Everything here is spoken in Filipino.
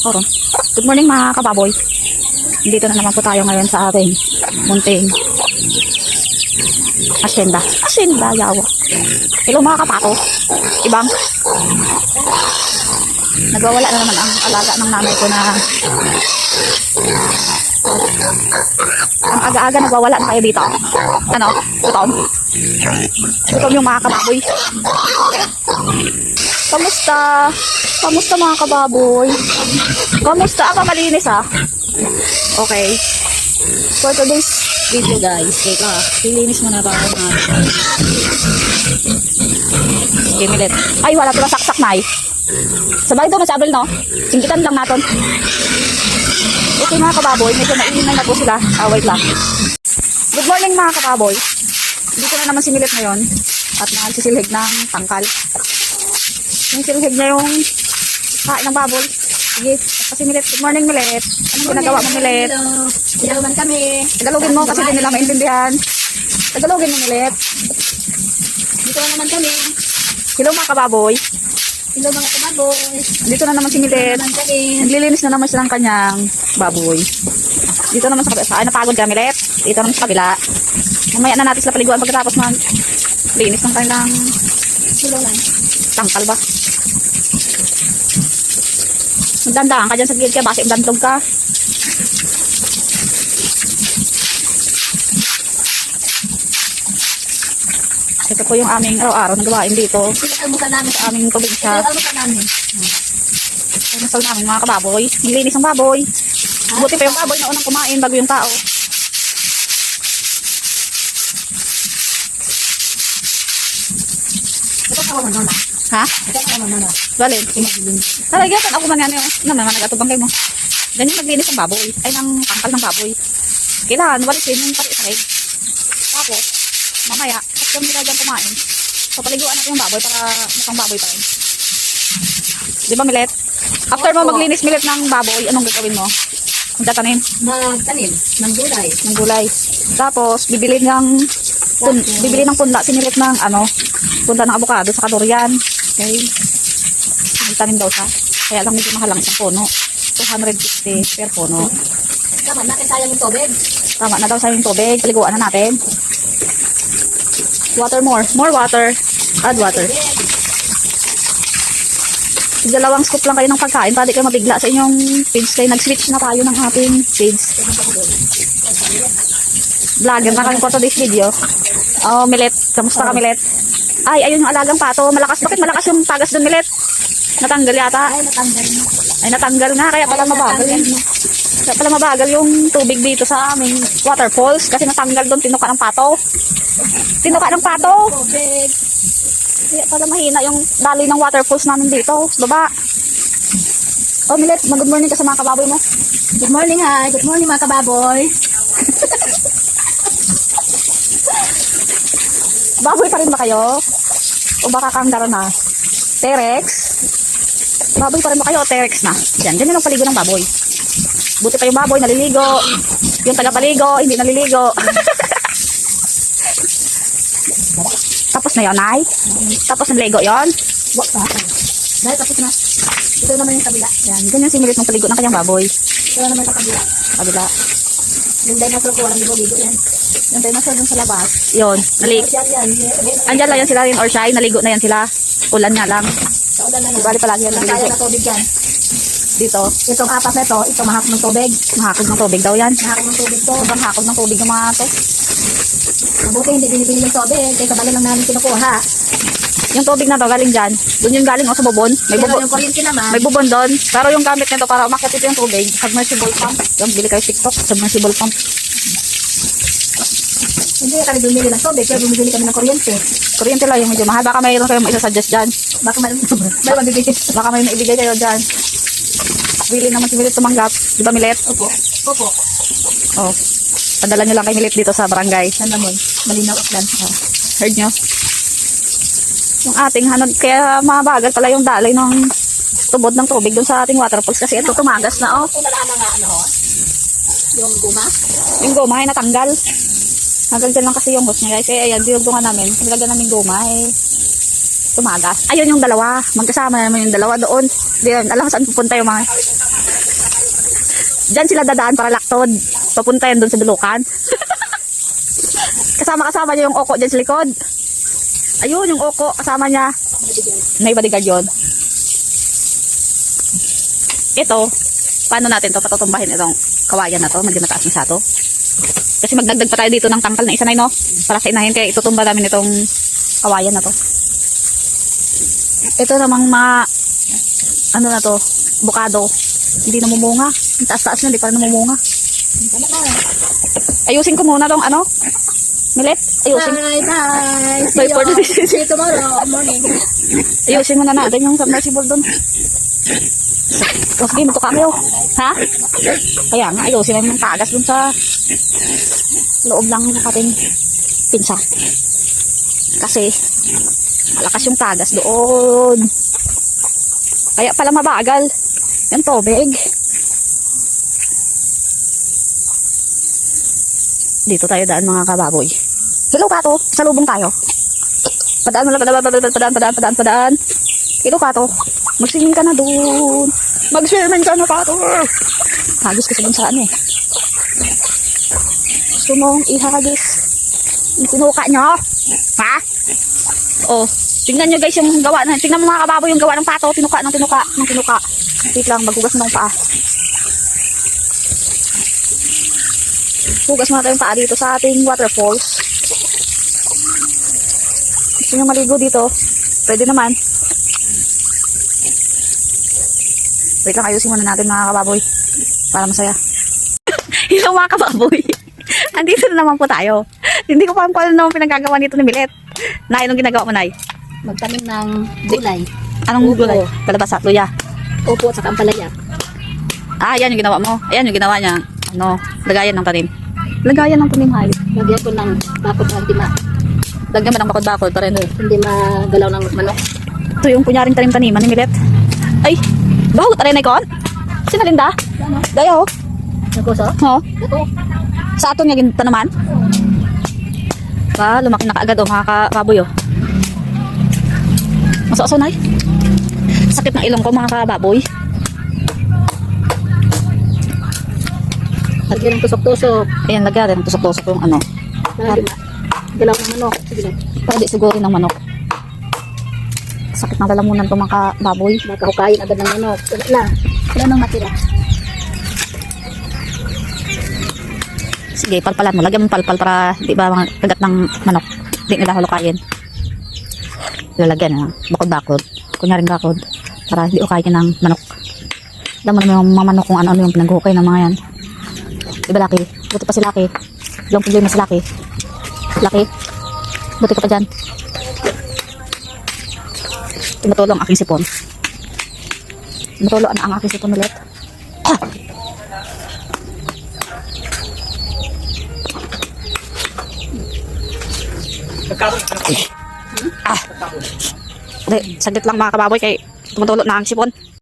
Oro. Good morning mga kababoy. Dito na naman po tayo ngayon sa ating munting asyenda. Asyenda, yawa. Hello mga kapato. Ibang. Nagwawala na naman ang alaga ng nanay ko na ang aga-aga nagwawala na kayo dito. Ano? Gutom? Gutom yung mga kababoy. Kamusta? Kamusta mga kababoy? Kamusta? Ang malinis ah. Okay. For today's video guys, teka, lilinis muna ba ako na gimilit. Ay, wala ito na saksak na eh. Sabay doon, sa Abril no? Singkitan lang natin. Okay mga kababoy, medyo naingin na po sila. Wait lang. Good morning mga kababoy. Dito na naman si Milet ngayon at nagsisilig ng tangkal. Yung silhig niya yung kain ng baboy. Sige, kasi Milet. Good morning Milet. Anong ginagawa mo Milet? Ilawan kami. Tagalogin mo kasi hindi nila maintindihan. Tagalogin mo Milet. Dito na naman kami. Hello mga kababoy. Hello mga kababoy. Dito na naman si Milet. Naman kami. Naglilinis na naman siya ng kanyang baboy. Dito naman sa kabila. Ay, napagod ka Milet. Dito naman sa kabila. Mamaya na natin sila paliguan pagkatapos linis ng kanilang tangkal ba? Magdandaan ka dyan sa gilid ka, base magdandog ka. Ito po yung aming araw-araw na gawain dito. Almusal namin. Sa aming probinsya. Almusal namin. Almusal namin mga kababoy. Nilinis ang baboy. Buti pa yung baboy na unang kumain bago yung tao. Ito sa waman na. Ha? Ito sa waman na. Balin. Talagyan ako man yan yung naman nagatubang kayo mo. Ganyan maglinis ang baboy. Ay, ng tangkal ng baboy. Kailangan, walisin yung pati-sakay. Tapos, mamaya, at kami nila dyan kumain. So, paliguan natin yung baboy para mukhang baboy pa rin. Di ba, Milet? After mo maglinis, Milet, ng baboy, anong gagawin mo? Magtatanim Magtanim ng gulay. ng gulay. Tapos, bibili ng punla. Sinilit ng, punla ng avocado sa durian. Okay. Magtanim daw siya. Kaya lang medyo mahal lang isang puno. 250 per puno. Tama, natin sayang yung tubig. Tama na daw sa yung tubig. Paliguan na natin. Water more. More water. Add water. Dalawang scoop lang kayo ng pagkain para di kayo mabigla sa inyong feeds. Kaya nag-switch na tayo ng ating feeds. Vlogger na kami for today's video. Oh, Milet. Kamusta ka, Milet? Ay, ayun yung alagang pato. Malakas. Bakit malakas yung tagas dun, Milet? Natanggal yata. Ay, natanggal na. Ay, natanggal nga. Kaya pala mabagal yun. Kaya pala mabagal yung tubig dito sa aming waterfalls. Kasi natanggal doon, tinuka ng pato. Tinuka ng pato. Tubig. Kaya pala mahina yung daloy ng waterfalls namin dito. Baba. Oh, Milet, mag-good morning ka sa mga kababoy mo. Good morning, hi. Good morning mga kababoy. Baboy pa rin ba kayo? O baka kanggara na? Terex? Baboy pa rin ba kayo o Terex na? Yan, ganyan ang paligo ng baboy. Buti pa yung baboy, naliligo. Yung tagapaligo, hindi naliligo. Tapos na yun, Nay? Tapos ng Lego yun? Wak pa. Dahil tapos na. Ito naman yung kabila. Yan, ganyan similit ng paligo ng kanyang baboy. Ito naman sa kabila. Kabila. Yung dinosaur ko walang ligo-ligo yan. Yung dinosaur dun sa labas. Yun, naligo. Yan. Andyan lang yan sila rin or shy, naligo na yan sila. Ulan nga lang. Sa ulan na naman. Bali palagi yan Kaya naligo. na tubig yan. Dito, Itong apat na ito mahakot ng tubig. mahakog ng tubig daw yan. Mahakot ng tubig to. Sobrang hakog ng tubig ng mga to. Mabuti hindi binibili yung tubig. Kaya kabali lang namin kinukuha. Yung tubig na to galing dyan. Doon yung galing sa bubon. May Pero bubon. yung kuryente naman. May bubon doon. Pero yung gamit nito para umakyat ito yung tubig. Submersible pump. Yung bili kayo TikTok. Submersible pump. Hindi kami bumili ng tubig. Pero bumili kami ng kuryente. Kuryente lang yung medyo mahal. Baka mayroon kayong isa-suggest dyan. Baka may mabibigay. Baka may naibigay kayo dyan. Willing naman si Milet tumanggap. Di ba Milet? Opo. Opo. Oh. Padala nyo lang kay Milet dito sa barangay. Nandamon. Malinaw at lan. Oh. Heard nyo? Yung ating hanod. Kaya mabagal pala yung daloy ng tubod ng tubig dun sa ating waterfalls. Kasi ito tumagas na oh. Kung nalaan nga yung guma. Yung goma ay natanggal. Hanggang dyan lang kasi yung hose niya guys. Eh ayan, dinugtungan namin. Nilagyan namin goma eh. Tumagas. Ayun yung dalawa. Magkasama naman yung dalawa doon. Diyan, alam saan pupunta yung mga Diyan sila dadaan para laktod. Papunta yan doon sa Dulukan. Kasama niya yung oko dyan sa likod. Ayun, yung oko, kasama niya. May bodyguard yun. Ito, paano natin to patutumbahin itong kawayan na to? Medyo mataas na sa to. Kasi magdagdag pa tayo dito ng tangkal na isa na no? Para sa inahin, kaya itutumba namin itong kawayan na to. Ito namang mga, ano na to, bukado. Hindi namumunga. Ang taas-taas na, hindi pa namumunga. Ayusin ko muna tong ano, Milet. Ayusin. Bye. Bye for this. See you tomorrow morning. Ayusin muna natin yung submersible doon. Sige, matuka kayo. Ha? Kaya nga, ayusin namin yung tagas doon sa loob lang ng ating pinsa. Kasi, malakas yung tagas doon. Kaya pala mabagal. Yung tubig. Dito tayo daan mga kababoy. Hello Kato, salubong tayo. Padaan. Hello Kato, mag-swimming ka na doon. Mag-swimming ka na Kato. Hagis kasi dun saan eh. Gusto mong ihagis. Yung tinuka nyo. Ha? Oh, tingnan nyo guys yung gawa na. Tingnan mo mga kababoy yung gawa ng Pato. Tinuka. Wait lang, maghugas ng paa. Hugas muna tayong paa dito sa ating waterfalls. Gusto nyo maligo dito? Pwede naman. Wait lang, ayusin muna natin mga kababoy. Para masaya. Hello mga kababoy. Andito na naman po tayo. Hindi ko pa alam kung ano naman pinagagawa nito ni Milet. Nay, anong ginagawa mo, Nay? Magtanim ng gulay. Anong Upo. gulay? Kalabasa, luya. Upo sa kampalaya. Ah, yan yung ginawa mo. Ayan yung ginawa niya. Ano, lagayan ng tanim. Lagayan ng tanim, hay. Lagyan ko ng bakod ng tima. Lagyan mo ng bakod-bakod para Hindi magalaw ng manok. ito yung kunyaring tanim-taniman ni Milet. Ay, bago tayo na ikon? Sinalinda? Ano? Dayo. Ako sa? Oh, Ito. sa aton yung tanaman. Ba, lumaki na kaagad mga kababoy oh. Maso-aso na sakit ng ilong ko mga kababoy. Lagyan ng tusok-tusok. Ayan, lagyan rin. Tusok-tusok yung ano. Para di magalaw ng manok. Sige lang. Para di sugurin ng manok. Sakit ng lalamunan to mga kababoy. Baka hukayin agad ng manok. Wala lang. Wala nang matira. Sige, palpalan mo. Lagyan mo palpal para di ba mga kagat ng manok. Di nila hulukayin. Lalagyan na. Bakod-bakod. Kunyaring bakod. Para hindi hukayin ng manok. Alam mo naman yung mga manok kung ano-ano yung pinag-hukay ng mga yan. Diba Laki? Buti pa si Laki. Walang problema si Laki. Laki? Buti ka pa dyan. Tumutulong ang aking sipon. Tumutulong ang aking sipon ulit. Ah! Ah! Saglit lang mga kababoy kay tumutulong na ang sipon.